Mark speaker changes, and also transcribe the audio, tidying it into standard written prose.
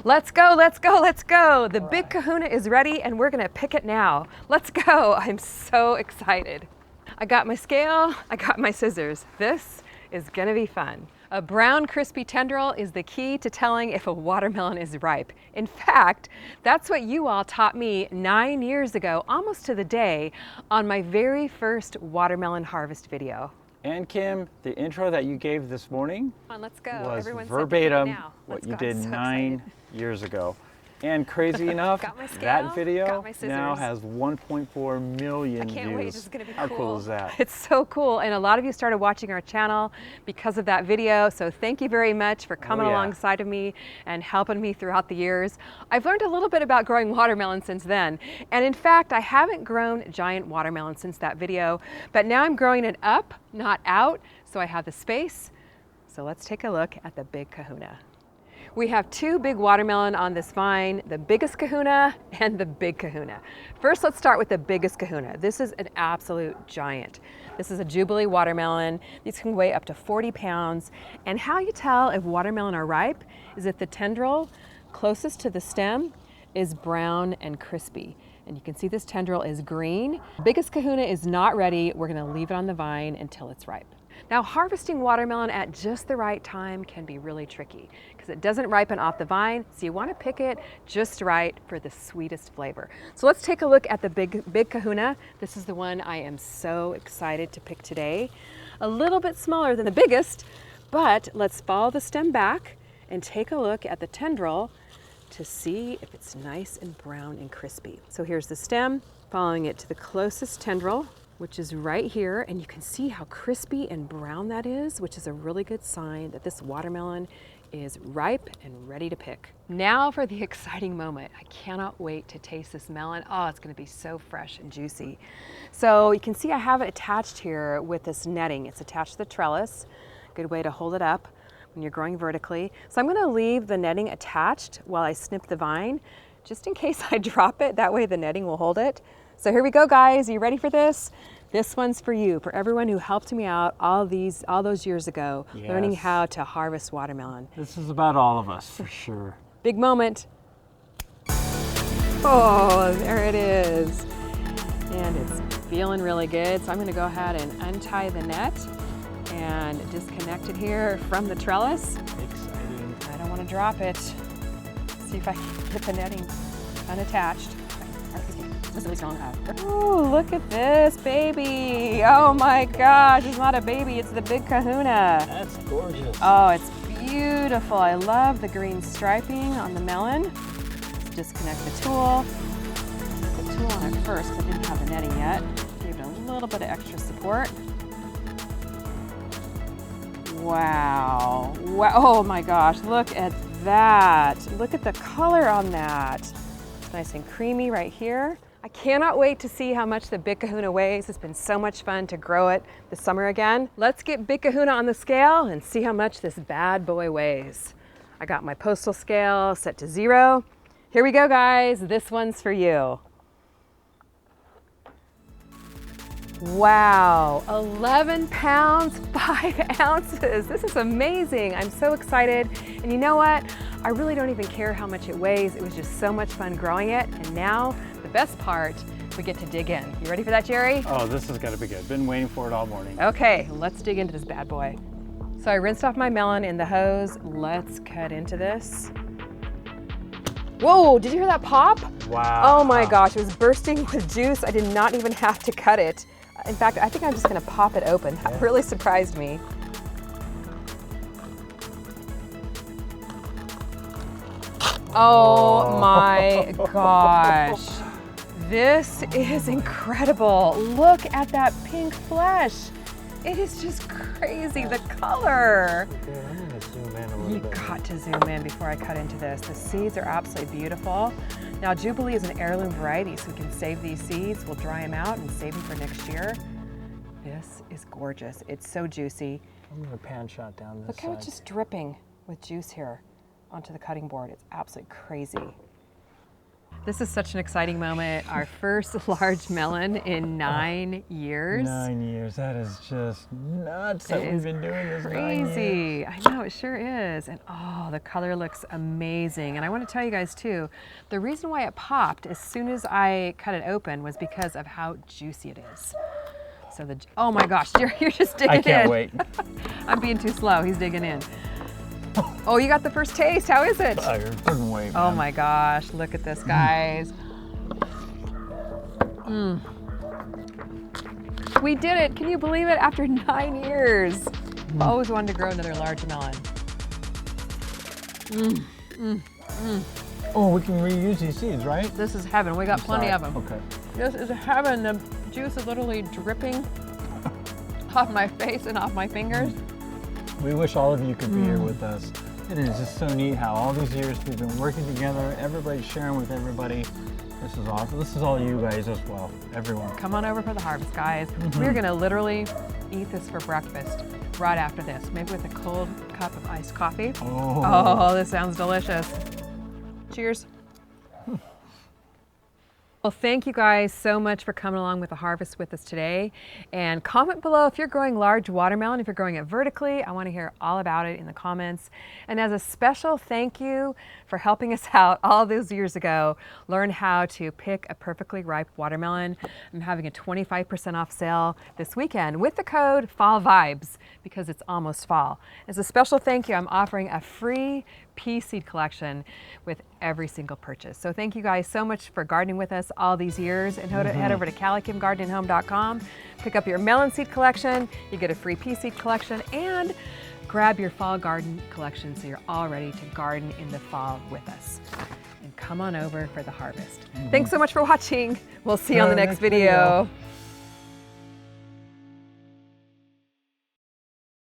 Speaker 1: Let's go, let's go, let's go. The Big Kahuna is ready and we're gonna pick it now. Let's go. I'm so excited. I got my scale, I got my scissors. This is gonna be fun. A brown crispy tendril is the key to telling if a watermelon is ripe. In fact, that's what you all taught me 9 years ago, almost to the day, on my very first watermelon harvest video.
Speaker 2: And Kim, the intro that you gave this morning
Speaker 1: Let's go.
Speaker 2: was
Speaker 1: Everyone
Speaker 2: verbatim
Speaker 1: what
Speaker 2: you did
Speaker 1: I'm so
Speaker 2: 9
Speaker 1: excited.
Speaker 2: years ago. And crazy enough,
Speaker 1: Got my scale,
Speaker 2: that video
Speaker 1: got my
Speaker 2: now
Speaker 1: scissors.
Speaker 2: has 1.4 million
Speaker 1: I can't
Speaker 2: views.
Speaker 1: wait, this is gonna be
Speaker 2: How
Speaker 1: cool.
Speaker 2: cool is that?
Speaker 1: It's so cool, and a lot of you started watching our channel because of that video, so thank you very much for coming alongside of me and helping me throughout the years. I've learned a little bit about growing watermelon since then, and in fact, I haven't grown giant watermelon since that video, but now I'm growing it up, not out, so I have the space. So let's take a look at the Big Kahuna. We have 2 big watermelon on this vine, the biggest kahuna and the big kahuna. First, let's start with the biggest kahuna. This is an absolute giant. This is a Jubilee watermelon. These can weigh up to 40 pounds. And how you tell if watermelon are ripe is if the tendril closest to the stem is brown and crispy. And you can see this tendril is green. The biggest kahuna is not ready. We're gonna leave it on the vine until it's ripe. Now, harvesting watermelon at just the right time can be really tricky because it doesn't ripen off the vine, so you want to pick it just right for the sweetest flavor. So let's take a look at the big kahuna. This is the one I am so excited to pick today. A little bit smaller than the biggest, but let's follow the stem back and take a look at the tendril to see if it's nice and brown and crispy. So here's the stem, following it to the closest tendril, which is right here, and you can see how crispy and brown that is, which is a really good sign that this watermelon is ripe and ready to pick. Now for the exciting moment. I cannot wait to taste this melon. Oh, it's gonna be so fresh and juicy. So you can see I have it attached here with this netting. It's attached to the trellis. Good way to hold it up when you're growing vertically. So I'm gonna leave the netting attached while I snip the vine, just in case I drop it. That way the netting will hold it. So here we go, guys. Are you ready for this? This one's for you, for everyone who helped me out all those years ago, learning how to harvest watermelon.
Speaker 2: This is about all of us, for sure.
Speaker 1: Big moment. Oh, there it is. And it's feeling really good. So I'm gonna go ahead and untie the net and disconnect it here from the trellis.
Speaker 2: Exciting.
Speaker 1: I don't wanna drop it. See if I can get the netting unattached. Just really strong. Oh, look at this baby. Oh my gosh, it's not a baby, it's the Big Kahuna.
Speaker 2: That's gorgeous.
Speaker 1: Oh, it's beautiful. I love the green striping on the melon. Let's disconnect the tool. Put the tool on it first because I didn't have the netting yet. Give it a little bit of extra support. Wow. Wow. Oh my gosh, look at that. Look at the color on that. It's nice and creamy right here. I cannot wait to see how much the Big Kahuna weighs. It's been so much fun to grow it this summer again. Let's get Big Kahuna on the scale and see how much this bad boy weighs. I got my postal scale set to 0. Here we go, guys. This one's for you. Wow, 11 pounds, 5 ounces. This is amazing. I'm so excited. And you know what? I really don't even care how much it weighs. It was just so much fun growing it. And now the best part, we get to dig in. You ready for that, Jerry?
Speaker 2: Oh, this is gonna be good. Been waiting for it all morning.
Speaker 1: Okay, let's dig into this bad boy. So I rinsed off my melon in the hose. Let's cut into this. Whoa, did you hear that pop?
Speaker 2: Wow.
Speaker 1: Oh my gosh, it was bursting with juice. I did not even have to cut it. In fact, I think I'm just gonna pop it open. That really surprised me. Oh my gosh. This is incredible. Look at that pink flesh. It is just crazy, the color.
Speaker 2: Okay, I'm gonna zoom in a little
Speaker 1: You
Speaker 2: bit.
Speaker 1: got to zoom in before I cut into this. The seeds are absolutely beautiful. Now, Jubilee is an heirloom variety, so we can save these seeds. We'll dry them out and save them for next year. This is gorgeous. It's so juicy.
Speaker 2: I'm gonna pan shot down this
Speaker 1: Look how it's just dripping with juice here onto the cutting board. It's absolutely crazy. This is such an exciting moment. Our first large melon in 9 years.
Speaker 2: 9 years. That is just nuts that we've been doing this 9 years.
Speaker 1: Crazy. I know, it sure is. And oh, the color looks amazing. And I want to tell you guys too, the reason why it popped as soon as I cut it open was because of how juicy it is. So oh my gosh, you're just digging in.
Speaker 2: I can't wait.
Speaker 1: I'm being too slow. He's digging in. Oh, you got the first taste. How is it?
Speaker 2: I couldn't wait, man.
Speaker 1: Oh my gosh, look at this, guys. We did it. Can you believe it? After 9 years. I've always wanted to grow another large melon.
Speaker 2: Oh, we can reuse these seeds, right?
Speaker 1: This is heaven. We got plenty of them.
Speaker 2: Okay.
Speaker 1: This is heaven. The juice is literally dripping off my face and off my fingers.
Speaker 2: We wish all of you could be here with us. It is just so neat how all these years we've been working together, everybody's sharing with everybody. This is awesome. This is all you guys as well, everyone.
Speaker 1: Come on over for the harvest, guys. We're gonna literally eat this for breakfast right after this, maybe with a cold cup of iced coffee. Oh, this sounds delicious. Cheers. Well, thank you guys so much for coming along with the harvest with us today. And comment below if you're growing large watermelon, if you're growing it vertically. I want to hear all about it in the comments. And as a special thank you for helping us out all those years ago, learn how to pick a perfectly ripe watermelon. I'm having a 25% off sale this weekend with the code Fall Vibes because it's almost fall. As a special thank you, I'm offering a free pea seed collection with every single purchase. So thank you guys so much for gardening with us all these years, and head over to CaliKimGardeningHome.com, pick up your melon seed collection, you get a free pea seed collection, and grab your fall garden collection so you're all ready to garden in the fall with us. And come on over for the harvest. Thanks so much for watching. We'll see you on the next video.